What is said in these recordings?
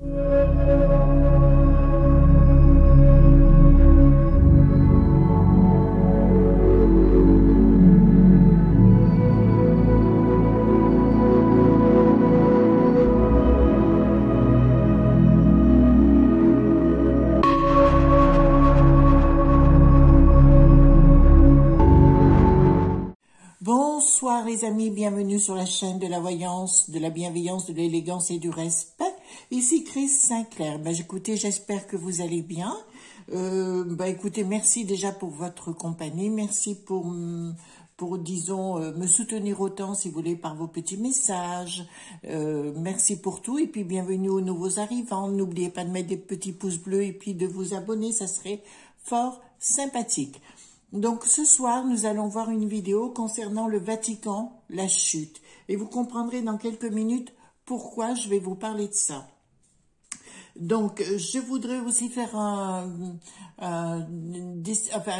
Bonsoir les amis, bienvenue sur la chaîne de la voyance, de la bienveillance, de l'élégance et du respect. Ici Chris Sinclair. Écoutez, j'espère que vous allez bien. Écoutez, merci déjà pour votre compagnie, merci pour disons, me soutenir autant, si vous voulez, par vos petits messages. Merci pour tout, et puis bienvenue aux nouveaux arrivants. N'oubliez pas de mettre des petits pouces bleus et puis de vous abonner, ça serait fort sympathique. Donc ce soir, nous allons voir une vidéo concernant le Vatican, la chute. Et vous comprendrez dans quelques minutes pourquoi je vais vous parler de ça. Donc, je voudrais aussi faire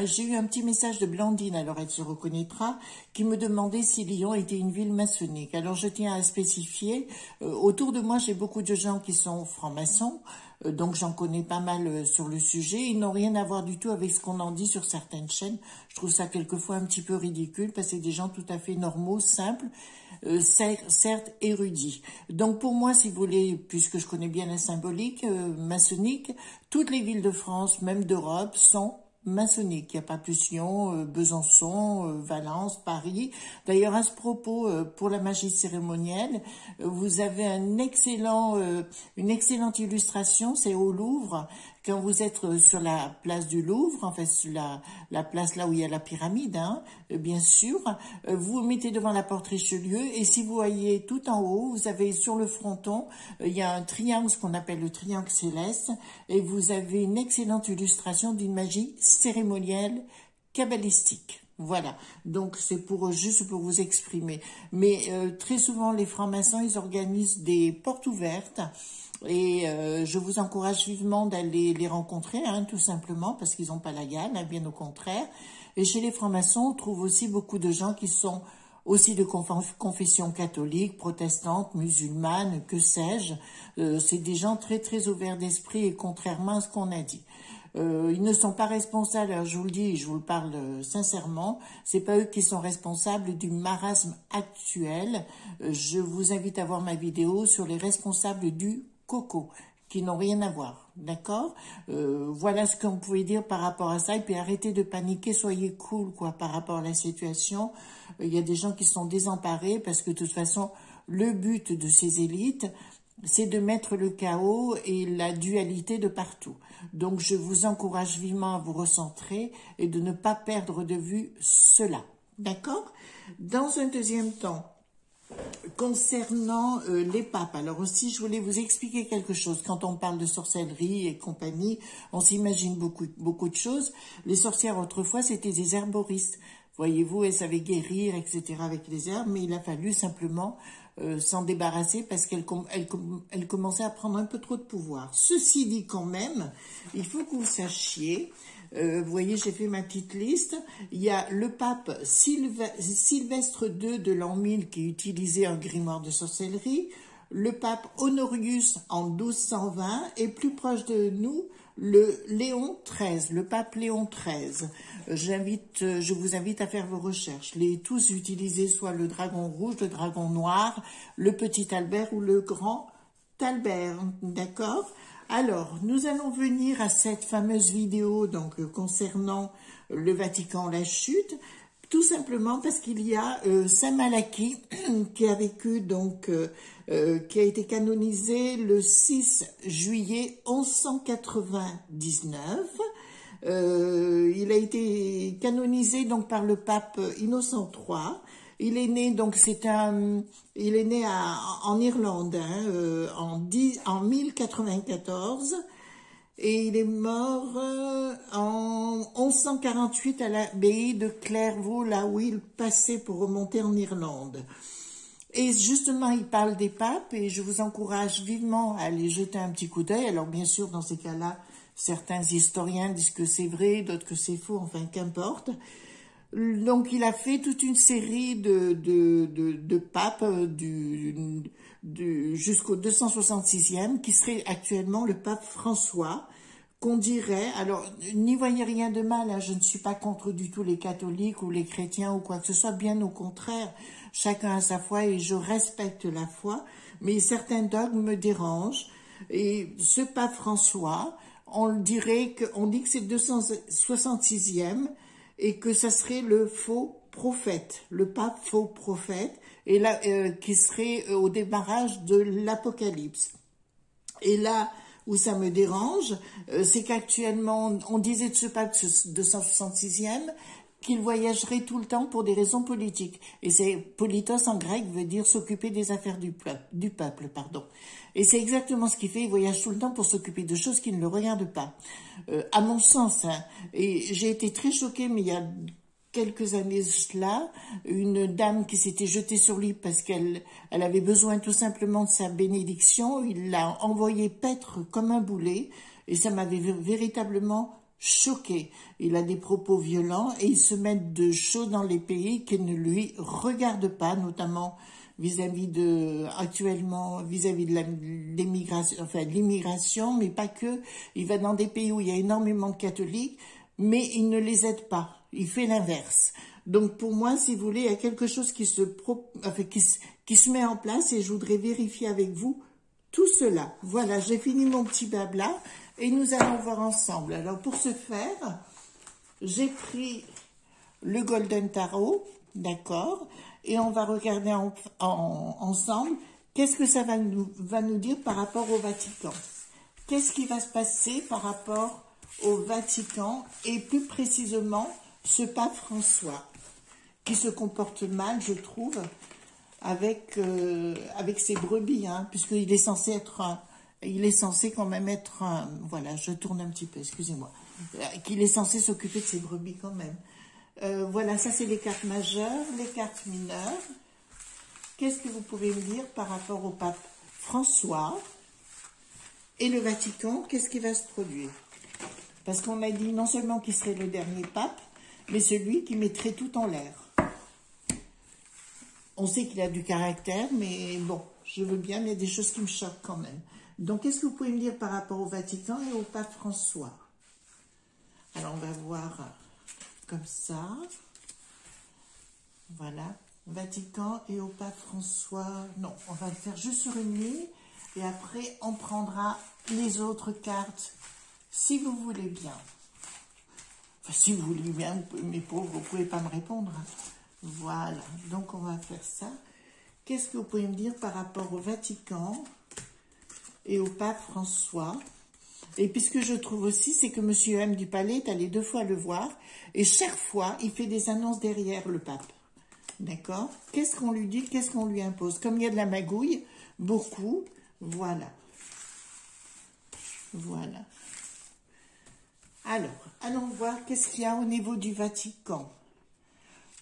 j'ai eu un petit message de Blandine, alors elle se reconnaîtra, qui me demandait si Lyon était une ville maçonnique. Alors, je tiens à spécifier, autour de moi, j'ai beaucoup de gens qui sont francs-maçons, donc j'en connais pas mal sur le sujet. Ils n'ont rien à voir du tout avec ce qu'on en dit sur certaines chaînes. Je trouve ça quelquefois un petit peu ridicule, parce que c'est des gens tout à fait normaux, simples, certes érudits. Donc pour moi, si vous voulez, puisque je connais bien la symbolique maçonnique, toutes les villes de France, même d'Europe, sont maçonniques. Il n'y a pas plus Lyon, Besançon, Valence, Paris. D'ailleurs, à ce propos, pour la magie cérémonielle, vous avez une excellente illustration, c'est au Louvre. Quand vous êtes sur la place du Louvre, en fait sur la place là où il y a la pyramide, bien sûr, vous vous mettez devant la porte Richelieu, et si vous voyez tout en haut, vous avez sur le fronton, il y a un triangle, ce qu'on appelle le triangle céleste, et vous avez une excellente illustration d'une magie cérémonielle kabbalistique. Voilà, donc c'est juste pour vous exprimer. Mais très souvent, les francs-maçons, ils organisent des portes ouvertes, et je vous encourage vivement d'aller les rencontrer, tout simplement, parce qu'ils n'ont pas la gale, bien au contraire. Et chez les francs-maçons, on trouve aussi beaucoup de gens qui sont aussi de confession catholique, protestante, musulmane, que sais-je. C'est des gens très très ouverts d'esprit, et contrairement à ce qu'on a dit. Ils ne sont pas responsables, alors je vous le dis, je vous le parle sincèrement, c'est pas eux qui sont responsables du marasme actuel. Je vous invite à voir ma vidéo sur les responsables du coco, qui n'ont rien à voir, d'accord? Voilà ce qu'on pouvait dire par rapport à ça, et puis arrêtez de paniquer, soyez cool, quoi, par rapport à la situation. Il y a des gens qui sont désemparés, parce que de toute façon, le but de ces élites, c'est de mettre le chaos et la dualité de partout. Donc, je vous encourage vivement à vous recentrer et de ne pas perdre de vue cela. D'accord? Dans un deuxième temps, concernant les papes, alors aussi, je voulais vous expliquer quelque chose. Quand on parle de sorcellerie et compagnie, on s'imagine beaucoup de choses. Les sorcières, autrefois, c'était des herboristes. Voyez-vous, elles savaient guérir, etc. avec les herbes, mais il a fallu simplement s'en débarrasser parce qu'elle commençait à prendre un peu trop de pouvoir. Ceci dit quand même, il faut que vous sachiez, vous voyez, j'ai fait ma petite liste, il y a le pape Sylvestre II de l'an 1000 qui utilisait un grimoire de sorcellerie, le pape Honorius en 1220 et plus proche de nous, le pape Léon XIII. Je vous invite à faire vos recherches. Tous utilisaient soit le dragon rouge, le dragon noir, le petit Albert ou le grand Albert, d'accord? Alors, nous allons venir à cette fameuse vidéo donc concernant le Vatican, la chute, tout simplement parce qu'il y a Saint Malachie qui a vécu donc qui a été canonisé le 6 juillet 1199. Il a été canonisé donc par le pape Innocent III. Il est né donc il est né en Irlande en 1094 et il est mort en 1148 à l'abbaye de Clairvaux, là où il passait pour remonter en Irlande. Et justement, il parle des papes et je vous encourage vivement à aller jeter un petit coup d'œil. Alors bien sûr, dans ces cas-là, certains historiens disent que c'est vrai, d'autres que c'est faux, enfin qu'importe. Donc, il a fait toute une série de papes jusqu'au 266e, qui serait actuellement le pape François, qu'on dirait, alors n'y voyez rien de mal, hein, je ne suis pas contre du tout les catholiques ou les chrétiens ou quoi que ce soit, bien au contraire, chacun a sa foi et je respecte la foi, mais certains dogmes me dérangent. Et ce pape François, on dit que c'est le 266e, et que ça serait le faux prophète, le pape faux prophète, et là, qui serait au démarrage de l'Apocalypse. Et là où ça me dérange, c'est qu'actuellement, on disait de ce pape 266e qu'il voyagerait tout le temps pour des raisons politiques. Et c'est politos en grec veut dire s'occuper des affaires du peuple, pardon. Et c'est exactement ce qu'il fait, il voyage tout le temps pour s'occuper de choses qui ne le regardent pas. À mon sens, hein, et j'ai été très choquée, mais il y a quelques années cela, une dame qui s'était jetée sur lui parce qu'elle avait besoin tout simplement de sa bénédiction, il l'a envoyé paître comme un boulet, et ça m'avait véritablement choquée. Il a des propos violents et il se met de choses dans les pays qui ne lui regardent pas, notamment actuellement vis-à-vis de l'immigration, enfin l'immigration, mais pas que. Il va dans des pays où il y a énormément de catholiques, mais il ne les aide pas. Il fait l'inverse. Donc pour moi, si vous voulez, il y a quelque chose qui se met en place et je voudrais vérifier avec vous tout cela. Voilà, j'ai fini mon petit blabla et nous allons voir ensemble. Alors pour ce faire, j'ai pris le Golden Tarot, d'accord, et on va regarder ensemble qu'est-ce que ça va nous dire par rapport au Vatican. Qu'est-ce qui va se passer par rapport au Vatican et plus précisément ce pape François qui se comporte mal, je trouve, avec ses brebis, hein, puisqu'il est censé quand même être voilà, je tourne un petit peu, excusez-moi, qu'il est censé s'occuper de ses brebis quand même. Voilà, ça c'est les cartes majeures, les cartes mineures. Qu'est-ce que vous pouvez me dire par rapport au pape François et le Vatican? Qu'est-ce qui va se produire? Parce qu'on a dit non seulement qu'il serait le dernier pape, mais celui qui mettrait tout en l'air. On sait qu'il a du caractère, mais bon, je veux bien, mais il y a des choses qui me choquent quand même. Donc, qu'est-ce que vous pouvez me dire par rapport au Vatican et au pape François? Alors, on va voir comme ça. Voilà, Vatican et au pape François. Non, on va le faire juste sur une ligne, et après, on prendra les autres cartes, si vous voulez bien. Enfin, si vous voulez bien, mes pauvres, vous ne pouvez pas me répondre. Voilà, donc on va faire ça. Qu'est-ce que vous pouvez me dire par rapport au Vatican et au pape François? Et puis ce que je trouve aussi, c'est que M. M du Palais est allé 2 fois le voir, et chaque fois, il fait des annonces derrière le pape. D'accord? Qu'est-ce qu'on lui dit? Qu'est-ce qu'on lui impose? Comme il y a de la magouille, beaucoup, voilà. Voilà. Alors, allons voir qu'est-ce qu'il y a au niveau du Vatican.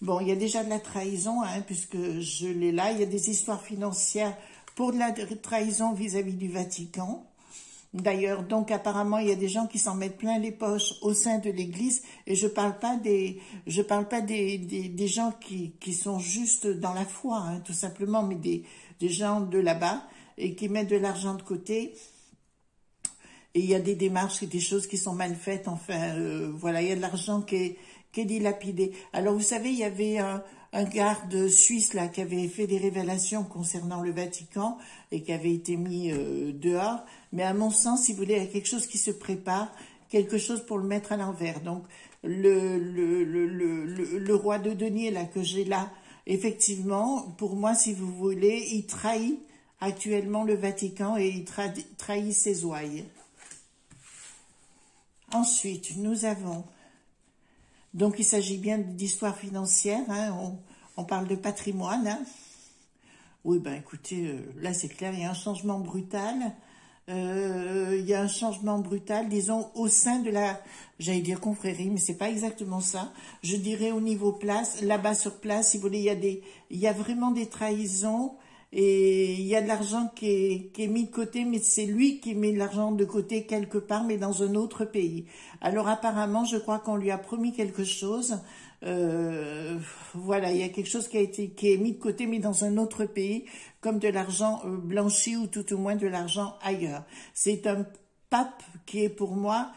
Bon, il y a déjà de la trahison, hein, puisque je l'ai là. Il y a des histoires financières pour de la trahison vis-à-vis du Vatican. D'ailleurs, donc apparemment, il y a des gens qui s'en mettent plein les poches au sein de l'Église. Et je parle pas des gens qui sont juste dans la foi, hein, tout simplement, mais des gens de là-bas et qui mettent de l'argent de côté. Et il y a des démarches et des choses qui sont mal faites. Enfin, voilà, il y a de l'argent qui est dilapidé. Alors, vous savez, il y avait un garde suisse là qui avait fait des révélations concernant le Vatican et qui avait été mis dehors. Mais à mon sens, si vous voulez, il y a quelque chose qui se prépare, quelque chose pour le mettre à l'envers. Donc, le roi de denier là que j'ai là, effectivement, pour moi, si vous voulez, il trahit actuellement le Vatican et il trahit ses ouailles. Ensuite, nous avons, donc il s'agit bien d'histoire financière, hein, on parle de patrimoine. Hein. Oui, ben écoutez, là c'est clair, il y a un changement brutal. Disons, au sein de la, j'allais dire confrérie, mais c'est pas exactement ça. Je dirais au niveau place, là-bas sur place, si vous voulez, il y a vraiment des trahisons. Et il y a de l'argent qui est mis de côté, mais c'est lui qui met de l'argent de côté quelque part, mais dans un autre pays. Alors apparemment, je crois qu'on lui a promis quelque chose. Voilà, il y a quelque chose qui est mis de côté, mais dans un autre pays, comme de l'argent blanchi ou tout au moins de l'argent ailleurs. C'est un pape qui est pour moi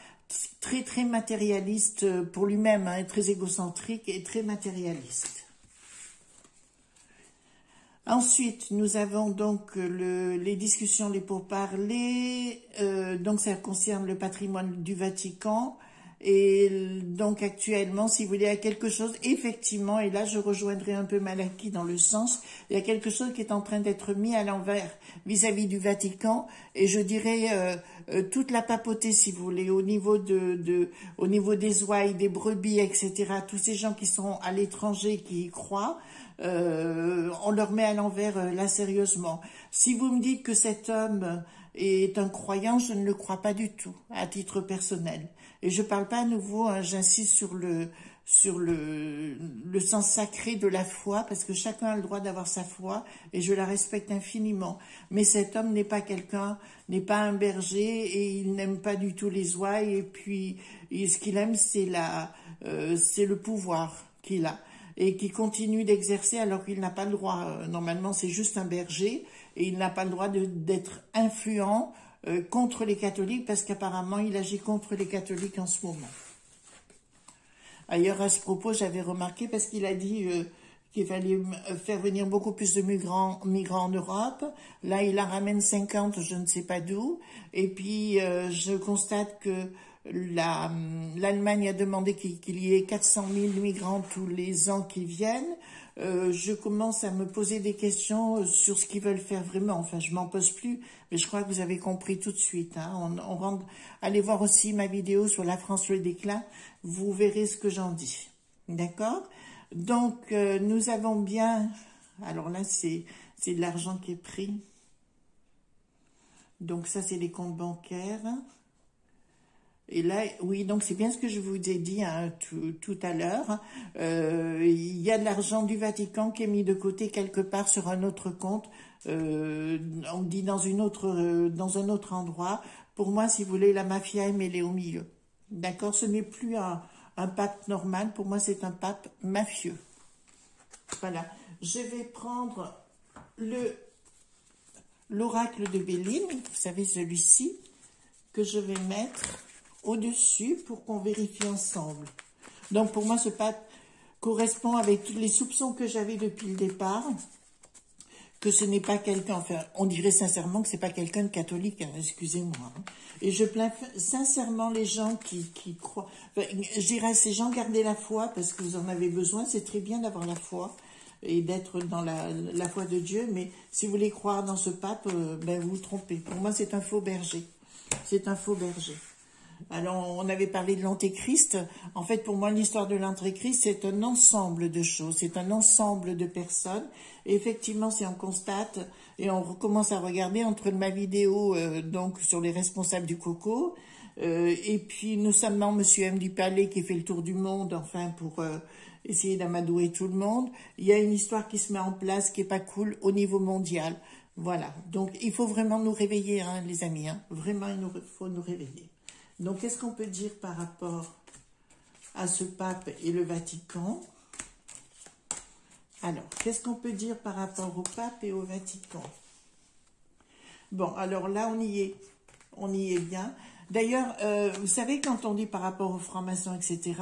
très très matérialiste pour lui-même, hein, très égocentrique et très matérialiste. Ensuite, nous avons donc les discussions, les pourparlers, donc ça concerne le patrimoine du Vatican, et donc actuellement, si vous voulez, il y a quelque chose, effectivement, et là je rejoindrai un peu Malaki dans le sens, il y a quelque chose qui est en train d'être mis à l'envers vis-à-vis du Vatican, et je dirais toute la papauté, si vous voulez, au niveau au niveau des ouailles, des brebis, etc., tous ces gens qui sont à l'étranger, qui y croient, on leur met à l'envers là sérieusement. Si vous me dites que cet homme est un croyant, je ne le crois pas du tout, à titre personnel. Et je parle pas à nouveau, hein, j'insiste sur le sens sacré de la foi, parce que chacun a le droit d'avoir sa foi, et je la respecte infiniment. Mais cet homme n'est pas quelqu'un, n'est pas un berger, et il n'aime pas du tout les ouailles, et puis ce qu'il aime, c'est le pouvoir qu'il a, et qui continue d'exercer alors qu'il n'a pas le droit. Normalement, c'est juste un berger, et il n'a pas le droit d'être influent contre les catholiques, parce qu'apparemment, il agit contre les catholiques en ce moment. Ailleurs, à ce propos, j'avais remarqué, parce qu'il a dit qu'il fallait faire venir beaucoup plus de migrants en Europe. Là, il en ramène 50, je ne sais pas d'où. Et puis, je constate que l'Allemagne a demandé qu'il y ait 400 000 migrants tous les ans qui viennent. Je commence à me poser des questions sur ce qu'ils veulent faire vraiment. Enfin, je m'en pose plus, mais je crois que vous avez compris tout de suite. Hein. Allez voir aussi ma vidéo sur la France le déclin. Vous verrez ce que j'en dis. D'accord? Donc, nous avons bien... Alors là, c'est de l'argent qui est pris. Donc ça, c'est les comptes bancaires. Et là, oui, donc c'est bien ce que je vous ai dit hein, tout à l'heure. Il y a de l'argent du Vatican qui est mis de côté quelque part sur un autre compte. On dit dans un autre endroit. Pour moi, si vous voulez, la mafia est mêlée au milieu. D'accord? Ce n'est plus un pape normal. Pour moi, c'est un pape mafieux. Voilà. Je vais prendre l'oracle de Béline. Vous savez, celui-ci, que je vais mettre au-dessus pour qu'on vérifie ensemble. Donc, pour moi, ce pape correspond avec tous les soupçons que j'avais depuis le départ, que ce n'est pas quelqu'un, enfin, on dirait sincèrement que c'est pas quelqu'un de catholique, hein, excusez-moi. Hein. Et je plains sincèrement les gens qui croient, enfin, je dirais à ces gens, gardez la foi, parce que vous en avez besoin, c'est très bien d'avoir la foi, et d'être dans la foi de Dieu, mais si vous voulez croire dans ce pape, ben vous vous trompez. Pour moi, c'est un faux berger. C'est un faux berger. Alors, on avait parlé de l'antéchrist. En fait, pour moi, l'histoire de l'antéchrist, c'est un ensemble de choses, c'est un ensemble de personnes. Et effectivement, si on constate et on recommence à regarder entre ma vidéo donc sur les responsables du coco, et puis nous sommes dans Monsieur M du Palais qui fait le tour du monde, enfin pour essayer d'amadouer tout le monde. Il y a une histoire qui se met en place qui est pas cool au niveau mondial. Voilà. Donc, il faut vraiment nous réveiller, hein, les amis. Hein. Vraiment, il faut nous réveiller. Donc, qu'est-ce qu'on peut dire par rapport à ce pape et le Vatican? Alors, qu'est-ce qu'on peut dire par rapport au pape et au Vatican? Bon, alors là, on y est. On y est bien. D'ailleurs, vous savez, quand on dit par rapport aux francs-maçons, etc.,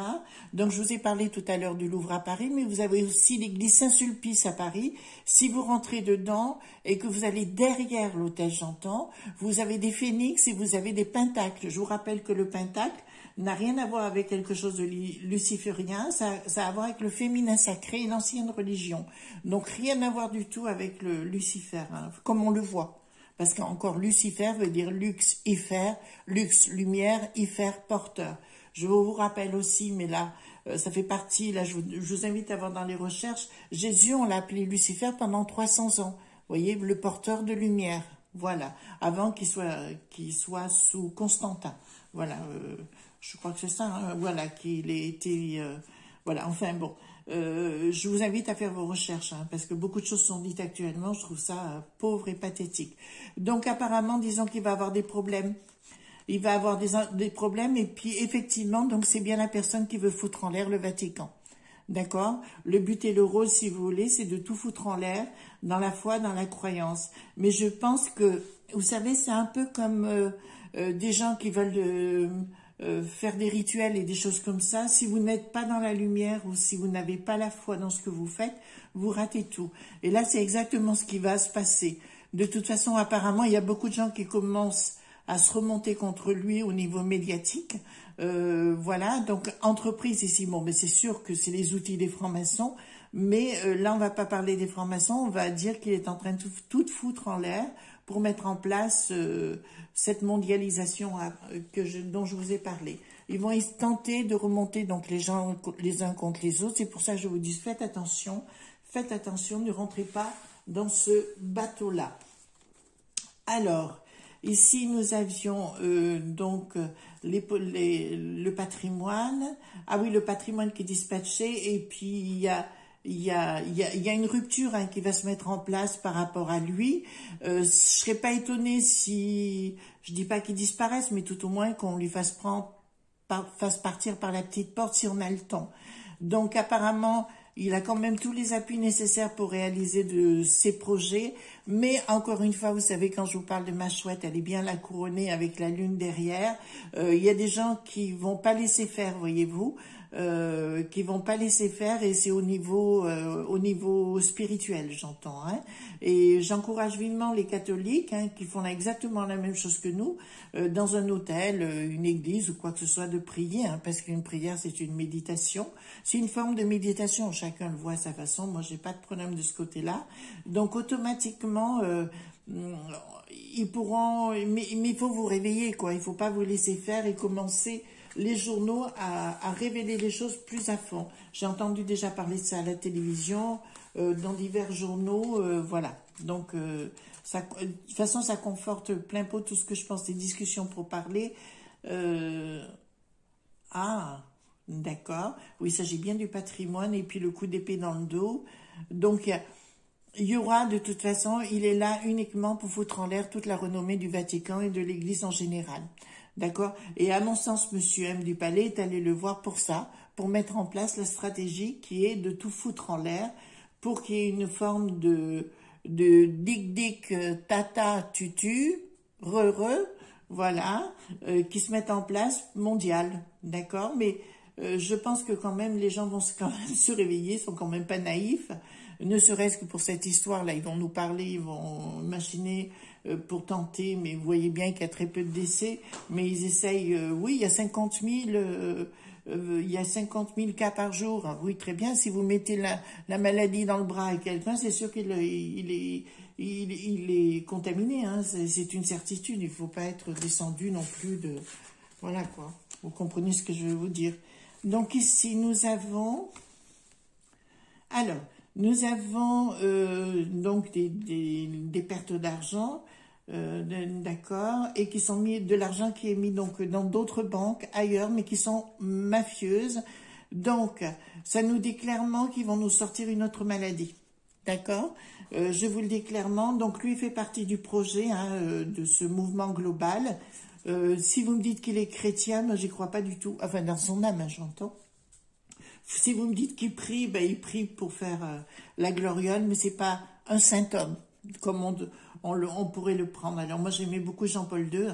donc je vous ai parlé tout à l'heure du Louvre à Paris, mais vous avez aussi l'église Saint-Sulpice à Paris. Si vous rentrez dedans et que vous allez derrière l'hôtel J'entends, vous avez des phénix et vous avez des pentacles. Je vous rappelle que le pentacle n'a rien à voir avec quelque chose de luciférien, ça a à voir avec le féminin sacré et l'ancienne religion. Donc rien à voir du tout avec le Lucifer, hein, comme on le voit. Parce qu'encore Lucifer veut dire lux, ifer, lux, lumière, ifer, porteur. Je vous rappelle aussi, mais là, ça fait partie, là je vous invite à voir dans les recherches, Jésus, on l'a appelé Lucifer pendant 300 ans. Vous voyez, le porteur de lumière. Voilà, avant qu'il soit sous Constantin. Voilà, je crois que c'est ça, hein, voilà, qu'il ait été... voilà, enfin bon... je vous invite à faire vos recherches, hein, parce que beaucoup de choses sont dites actuellement, je trouve ça pauvre et pathétique. Donc apparemment, disons qu'il va avoir des problèmes. Il va avoir des problèmes, et puis effectivement, donc c'est bien la personne qui veut foutre en l'air le Vatican. D'accord? Le but et le rôle, si vous voulez, c'est de tout foutre en l'air dans la foi, dans la croyance. Mais je pense que, vous savez, c'est un peu comme des gens qui veulent faire des rituels et des choses comme ça. Si vous n'êtes pas dans la lumière ou si vous n'avez pas la foi dans ce que vous faites, vous ratez tout. Et là, c'est exactement ce qui va se passer. De toute façon, apparemment, il y a beaucoup de gens qui commencent à se remonter contre lui au niveau médiatique. Voilà, donc entreprise ici, bon, mais c'est sûr que c'est les outils des francs-maçons, mais là, on va pas parler des francs-maçons, on va dire qu'il est en train de tout foutre en l'air pour mettre en place cette mondialisation dont je vous ai parlé. Ils vont tenter de remonter donc les gens les uns contre les autres. C'est pour ça que je vous dis faites attention, ne rentrez pas dans ce bateau-là. Alors, ici nous avions donc le patrimoine. Ah oui, le patrimoine qui est dispatché, et puis il y a une rupture qui va se mettre en place par rapport à lui. Je serais pas étonnée si, je dis pas qu'il disparaisse, mais tout au moins qu'on lui fasse partir par la petite porte si on a le temps. Donc apparemment, il a quand même tous les appuis nécessaires pour réaliser de ses projets. Mais encore une fois, vous savez, quand je vous parle de ma chouette, elle est bien la couronnée avec la lune derrière. Il y a des gens qui vont pas laisser faire, voyez-vous. Qui vont pas laisser faire, et c'est au niveau spirituel, j'entends. Et j'encourage vivement les catholiques qui font exactement la même chose que nous, dans un hôtel, une église ou quoi que ce soit, de prier, parce qu'une prière c'est une méditation, c'est une forme de méditation, chacun le voit à sa façon. Moi j'ai pas de problème de ce côté-là, donc automatiquement ils pourront, mais il faut vous réveiller, quoi. Il faut pas vous laisser faire et commencer les journaux à révéler les choses plus à fond. J'ai entendu déjà parler de ça à la télévision, dans divers journaux, voilà. Donc, ça, de toute façon, ça conforte plein pot tout ce que je pense des discussions pour parler. D'accord. Oui, il s'agit bien du patrimoine, et puis le coup d'épée dans le dos. Donc, il y aura, de toute façon, il est là uniquement pour foutre en l'air toute la renommée du Vatican et de l'Église en général. D'accord? Et à mon sens, Monsieur M du Palais est allé le voir pour ça, pour mettre en place la stratégie qui est de tout foutre en l'air, pour qu'il y ait une forme de dic-dic, tata, tutu, re-re, voilà, qui se mette en place mondial. D'accord? Mais je pense que quand même, les gens vont quand même se réveiller, sont quand même pas naïfs, ne serait-ce que pour cette histoire-là. Ils vont nous parler, ils vont machiner pour tenter, mais vous voyez bien qu'il y a très peu de décès, mais ils essayent, oui, il y a 50 000 cas par jour. Oui, très bien, si vous mettez la maladie dans le bras à quelqu'un, c'est sûr qu'il est contaminé, c'est une certitude. Il ne faut pas être descendu non plus de... Voilà, quoi. Vous comprenez ce que je veux vous dire. Donc ici, nous avons... Alors, nous avons donc des pertes d'argent, d'accord, et qui sont mis de l'argent qui est mis donc dans d'autres banques ailleurs, mais qui sont mafieuses. Donc, ça nous dit clairement qu'ils vont nous sortir une autre maladie, d'accord. Je vous le dis clairement. Donc, lui fait partie du projet de ce mouvement global. Si vous me dites qu'il est chrétien, moi j'y crois pas du tout. Enfin, dans son âme, j'entends. Si vous me dites qu'il prie, ben il prie pour faire la gloriole, mais c'est pas un saint homme, comme on pourrait le prendre. Alors moi j'aimais beaucoup Jean-Paul II,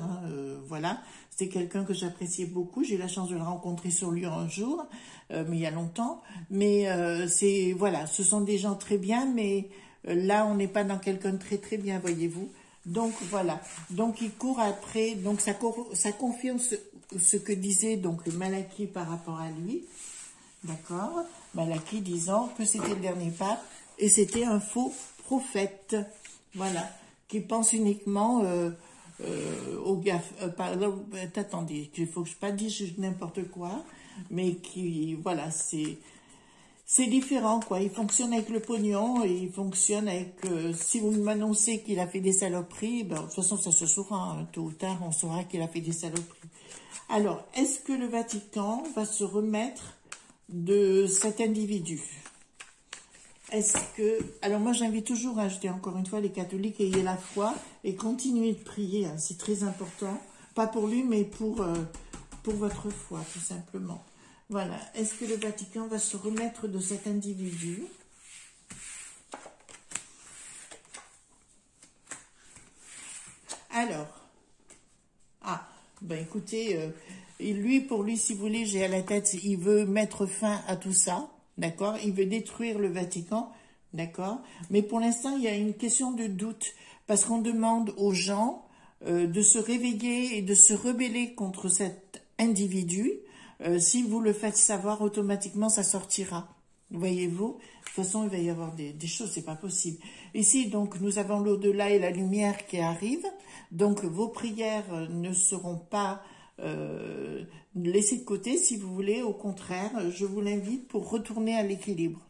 voilà, c'était quelqu'un que j'appréciais beaucoup. J'ai eu la chance de le rencontrer sur Lyon un jour, mais il y a longtemps. Mais voilà, ce sont des gens très bien, mais là on n'est pas dans quelqu'un de très très bien, voyez-vous. Donc voilà, donc il court après, donc ça confirme ce que disait donc Malachie par rapport à lui. D'accord, Malachie disant que c'était le dernier pape et c'était un faux prophète, voilà, qui pense uniquement aux gaffes. Attendez, il faut que je pas dise n'importe quoi, mais qui, voilà, c'est différent, quoi. Il fonctionne avec le pognon et il fonctionne avec... si vous m'annoncez qu'il a fait des saloperies, ben, de toute façon, ça se saura, tôt ou tard, on saura qu'il a fait des saloperies. Alors, est-ce que le Vatican va se remettre de cet individu? Est-ce que... Alors moi j'invite toujours, je dis encore une fois, les catholiques, ayez la foi et continuez de prier, c'est très important, pas pour lui mais pour votre foi tout simplement. Voilà. Est-ce que le Vatican va se remettre de cet individu? Alors, ben écoutez, pour lui, si vous voulez, j'ai à la tête, il veut mettre fin à tout ça, d'accord? Il veut détruire le Vatican, d'accord? Mais pour l'instant, il y a une question de doute, parce qu'on demande aux gens de se réveiller et de se rebeller contre cet individu. Si vous le faites savoir, automatiquement, ça sortira. Voyez-vous? De toute façon, il va y avoir des choses, c'est pas possible. Ici, donc, nous avons l'au-delà et la lumière qui arrivent. Donc, vos prières ne seront pas laissées de côté, si vous voulez. Au contraire, je vous l'invite pour retourner à l'équilibre.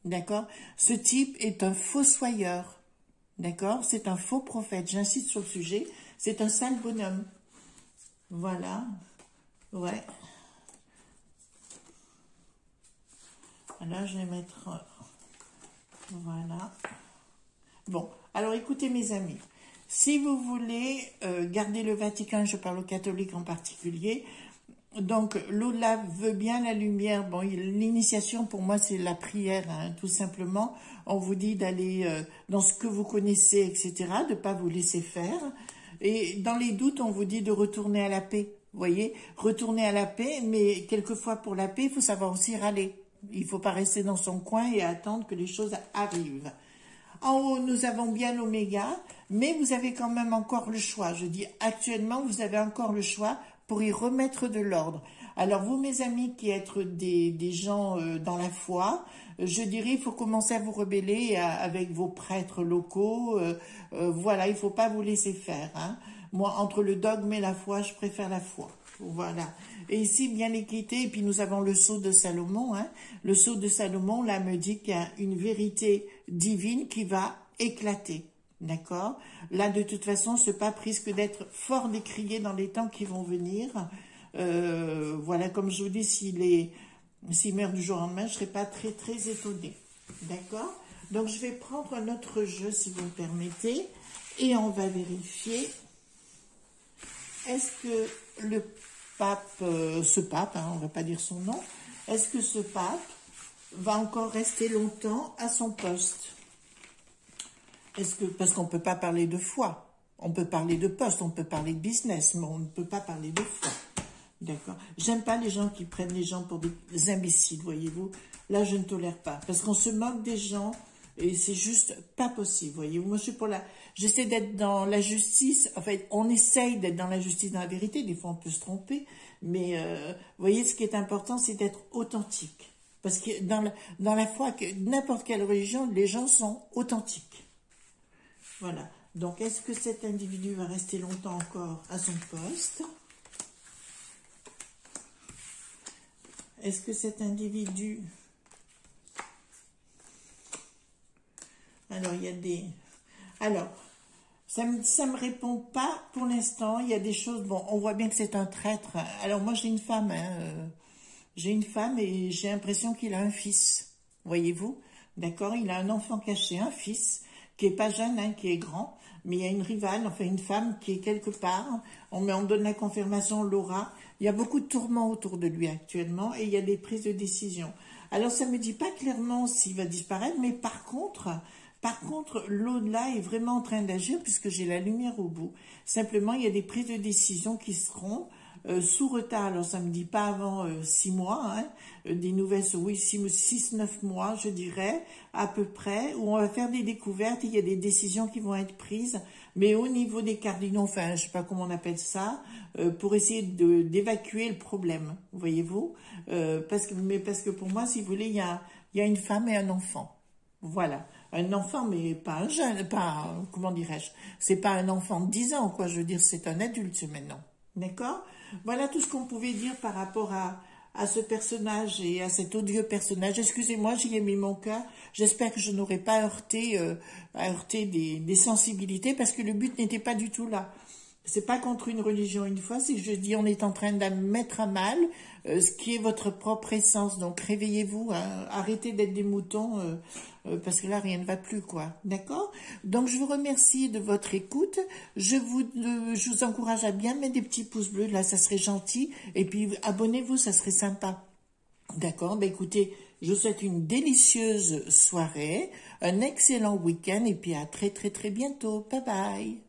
D'accord? Ce type est un fossoyeur. D'accord? C'est un faux prophète. J'insiste sur le sujet. C'est un sale bonhomme. Voilà. Ouais. Là, je vais mettre... Voilà. Bon, alors écoutez mes amis. Si vous voulez garder le Vatican, je parle aux catholiques en particulier, donc l'au-delà veut bien la lumière. Bon, l'initiation pour moi c'est la prière, hein, tout simplement. On vous dit d'aller dans ce que vous connaissez, etc., de ne pas vous laisser faire. Et dans les doutes, on vous dit de retourner à la paix. Vous voyez, retourner à la paix, mais quelquefois pour la paix, il faut savoir aussi râler. Il ne faut pas rester dans son coin et attendre que les choses arrivent. En haut, nous avons bien l'oméga, mais vous avez quand même encore le choix. Je dis actuellement, vous avez encore le choix pour y remettre de l'ordre. Alors vous, mes amis, qui êtes des gens dans la foi, je dirais, il faut commencer à vous rebeller avec vos prêtres locaux. Voilà, il ne faut pas vous laisser faire. Hein. Moi, entre le dogme et la foi, je préfère la foi. Voilà. Et ici, bien l'équité, et puis nous avons le sceau de Salomon. Hein. Le sceau de Salomon, là, me dit qu'il y a une vérité divine qui va éclater. D'accord? Là, de toute façon, ce pape risque d'être fort décrié dans les temps qui vont venir. Voilà, comme je vous dis, s'il meurt du jour au lendemain, je ne serai pas très, très étonnée. D'accord? Donc, je vais prendre un autre jeu, si vous me permettez, et on va vérifier. Est-ce que le pape, ce pape, hein, on ne va pas dire son nom, est-ce que ce pape va encore rester longtemps à son poste? Parce qu'on ne peut pas parler de foi, on peut parler de poste, on peut parler de business, mais on ne peut pas parler de foi. D'accord. J'aime pas les gens qui prennent les gens pour des imbéciles, voyez-vous. Là, je ne tolère pas, parce qu'on se moque des gens et c'est juste pas possible, voyez-vous. Moi, je suis pour j'essaie d'être dans la justice. En fait, on essaye d'être dans la justice, dans la vérité. Des fois, on peut se tromper, mais vous voyez, ce qui est important, c'est d'être authentique. Parce que dans la foi, n'importe quelle religion, les gens sont authentiques. Voilà. Donc, est-ce que cet individu va rester longtemps encore à son poste? Est-ce que cet individu... Alors, il y a des... Alors, ça me répond pas pour l'instant. Il y a des choses... Bon, on voit bien que c'est un traître. Alors, moi, j'ai une femme. Hein, j'ai une femme et j'ai l'impression qu'il a un fils. Voyez-vous? D'accord? Il a un enfant caché, un fils, qui est pas jeune, hein, qui est grand. Mais il y a une rivale, enfin une femme qui est quelque part. On donne la confirmation, Laura. Il y a beaucoup de tourments autour de lui actuellement et il y a des prises de décision. Alors, ça ne me dit pas clairement s'il va disparaître, mais par contre, l'au-delà est vraiment en train d'agir puisque j'ai la lumière au bout. Simplement, il y a des prises de décision qui seront sous retard. Alors, ça ne me dit pas avant 6 mois, hein, des nouvelles, oui, 6-9 mois, je dirais, à peu près, où on va faire des découvertes, il y a des décisions qui vont être prises, mais au niveau des cardinaux, enfin, je ne sais pas comment on appelle ça, pour essayer d'évacuer le problème, voyez-vous, parce que pour moi, si vous voulez, il y a une femme et un enfant. Voilà, un enfant, mais pas un jeune, comment dirais-je, c'est pas un enfant de 10 ans, quoi, je veux dire, c'est un adulte maintenant, d'accord? Voilà tout ce qu'on pouvait dire par rapport à ce personnage et à cet odieux personnage. Excusez-moi, j'y ai mis mon cœur, j'espère que je n'aurai pas heurté des sensibilités, parce que le but n'était pas du tout là. C'est pas contre une religion une fois, c'est que je dis on est en train de mettre à mal ce qui est votre propre essence. Donc réveillez-vous, hein, arrêtez d'être des moutons parce que là rien ne va plus, quoi. D'accord? Donc je vous remercie de votre écoute. Je vous encourage à bien mettre des petits pouces bleus, là ça serait gentil. Et puis abonnez-vous, ça serait sympa. D'accord, ben écoutez, je vous souhaite une délicieuse soirée, un excellent week-end et puis à très très très bientôt. Bye bye.